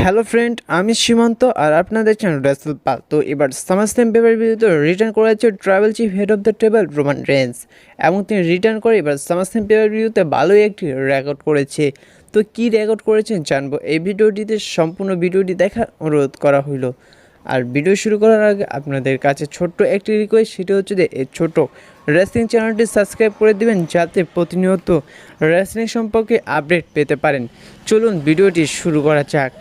Hello friend, আমি সীমান্ত আর আপনারা দেখছেন রেসেল পাল। তো এবার সামারস্ল্যাম পেপার ভিউতে রিটার্ন করেছে travel chief head of the table Roman Reigns, এবং তিনি রিটার্ন করে এবার সামারস্ল্যাম পেপার ভিউতে ভালোই একটি রেকর্ড করেছে। তো কী রেকর্ড করেছেন জানবো এই ভিডিওটিতে, সম্পূর্ণ ভিডিওটি দেখার অনুরোধ করা হইল। আর ভিডিও শুরু করার আগে আপনাদের কাছে ছোট্ট একটি রিকোয়েস্ট, সেটা হচ্ছে যে এই ছোটো রেসলিং চ্যানেলটি সাবস্ক্রাইব করে দিবেন, যাতে প্রতিনিয়ত রেসলিং সম্পর্কে আপডেট পেতে পারেন। চলুন ভিডিওটি শুরু করা যাক।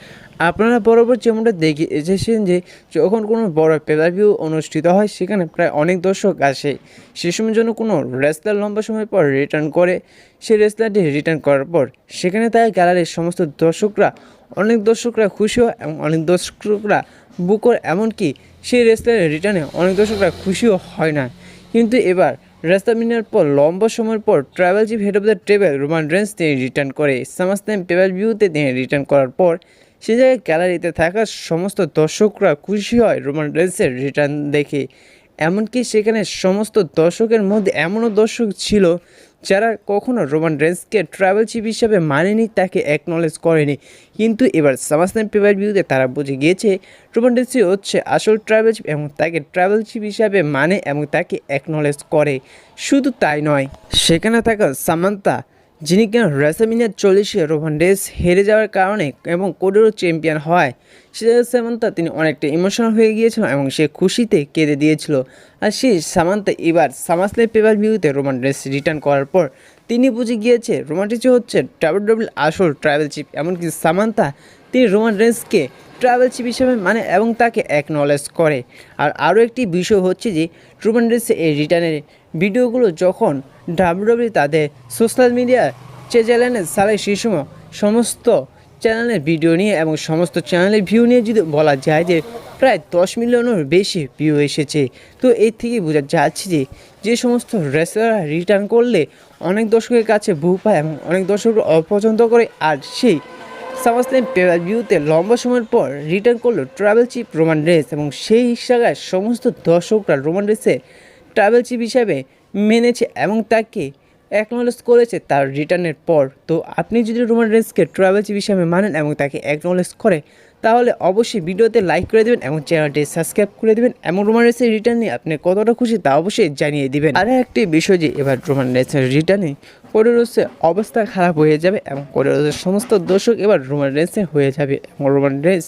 আপনারা বরাবর যেমনটা দেখে এসেছেন যে যখন কোনো বড় পেপার ভিউ অনুষ্ঠিত হয়, সেখানে প্রায় অনেক দর্শক আসে। সে সময়ের জন্য কোনো রেসলার লম্বা সময় পর রিটার্ন করে, সেই রেসলারটি রিটার্ন করার পর সেখানে তার গ্যালারির সমস্ত অনেক দর্শকরা খুশি হয় এবং অনেক দর্শকরা বুকর, এমনকি সেই রেসলারের রিটার্নে অনেক দর্শকরা খুশিও হয় না। কিন্তু এবার রেসলারমিনিয়ার পর লম্বা সময়ের পর travel chief head of the table Roman Reigns তিনি রিটার্ন করে। সামারস্ল্যাম পেপার ভিউতে তিনি রিটার্ন করার পর সে জায়গায় গ্যালারিতে থাকা সমস্ত দর্শকরা খুশি হয় রোমান রেন্সের রিটার্ন দেখে। এমনকি সেখানে সমস্ত দর্শকের মধ্যে এমনও দর্শক ছিল যারা কখনো রোমান রেন্সকে ট্রাভেল চিফ হিসাবে মানেনি, তাকে অ্যাকনলেজ করেনি। কিন্তু এবার সামারস্ল্যাম পেপার ভিউতে তারা বুঝে গিয়েছে রোমান রেন্সই হচ্ছে আসল ট্রাভেল চিফ, এবং তাকে ট্রাভেল চিফ হিসাবে মানে এবং তাকে অ্যাকনলেজ করে। শুধু তাই নয়, সেখানে থাকা সামান্তা, যিনি কিনা রেসলম্যানিয়া 40-এ রোমান রেন্স হেরে যাওয়ার কারণে এবং কোডেরও চ্যাম্পিয়ন হয়, সামান্তা তিনি অনেকটা ইমোশনাল হয়ে গিয়েছিল এবং সে খুশিতে কেঁদে দিয়েছিল। আর সেই সামান্তা এবার সামারস্ল্যাম পেপার ভিউতে রোমান রেন্স রিটার্ন করার পর তিনি বুঝে গিয়েছে রোমান রেন্স হচ্ছে ডাব্লিউডাব্লিউই আসল ট্রাভেল চিফ। এমনকি সামান্তা তিনি রোমান রেন্সকে ট্রাভেল চিফ হিসেবে মানে এবং তাকে অ্যাকনলেজ করে। আর আরও একটি বিষয় হচ্ছে যে রোমান রেন্সের এই রিটার্নের ভিডিওগুলো যখন ডাব্লিউডাব্লিউই তাদের সোশ্যাল মিডিয়া চ্যানেলে সালে, সেই সময় সমস্ত চ্যানেলের ভিডিও নিয়ে এবং সমস্ত চ্যানেলের ভিউ নিয়ে যদি বলা যায় যে প্রায় 10 মিলিয়নের বেশি ভিউ এসেছে। তো এর থেকে বোঝা যাচ্ছে যে যে সমস্ত রেসলাররা রিটার্ন করলে অনেক দর্শকের কাছে ভূ পায় এবং অনেক দর্শক অপছন্দ করে, আর সেই সামারস্ল্যাম পেপার ভিউতে লম্বা সময়ের পর রিটার্ন করলো ট্রাভেল চিফ রোমান রেন্স, এবং সেই জায়গায় সমস্ত দর্শকরা রোমান রেন্সের ট্রাভেল চিফ হিসাবে মেনেছে এবং তাকে অ্যাকনলেজ করেছে তার রিটার্নের পর। তো আপনি যদি রোমান রেন্সকে ট্রাভেল চিফ হিসাবে মানেন এবং তাকে অ্যাকনলেজ করে, তাহলে অবশ্যই ভিডিওতে লাইক করে দেবেন এবং চ্যানেলটি সাবস্ক্রাইব করে দেবেন, এবং রোমান রেন্সের রিটার্ন নিয়ে আপনি কতটা খুশি তা অবশ্যই জানিয়ে দিবেন। আর একটি বিষয় যে এবার রোমান রেন্সের রিটার্নে কোডি রোডসের অবস্থা খারাপ হয়ে যাবে এবং কোডি রোডসের সমস্ত দর্শক এবার রোমান রেন্সের হয়ে যাবে, এবং রোমান রেন্স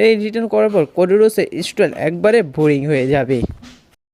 এই রিটার্ন করার পর কোডি রোডসের স্টাইল একবারে বোরিং হয়ে যাবে।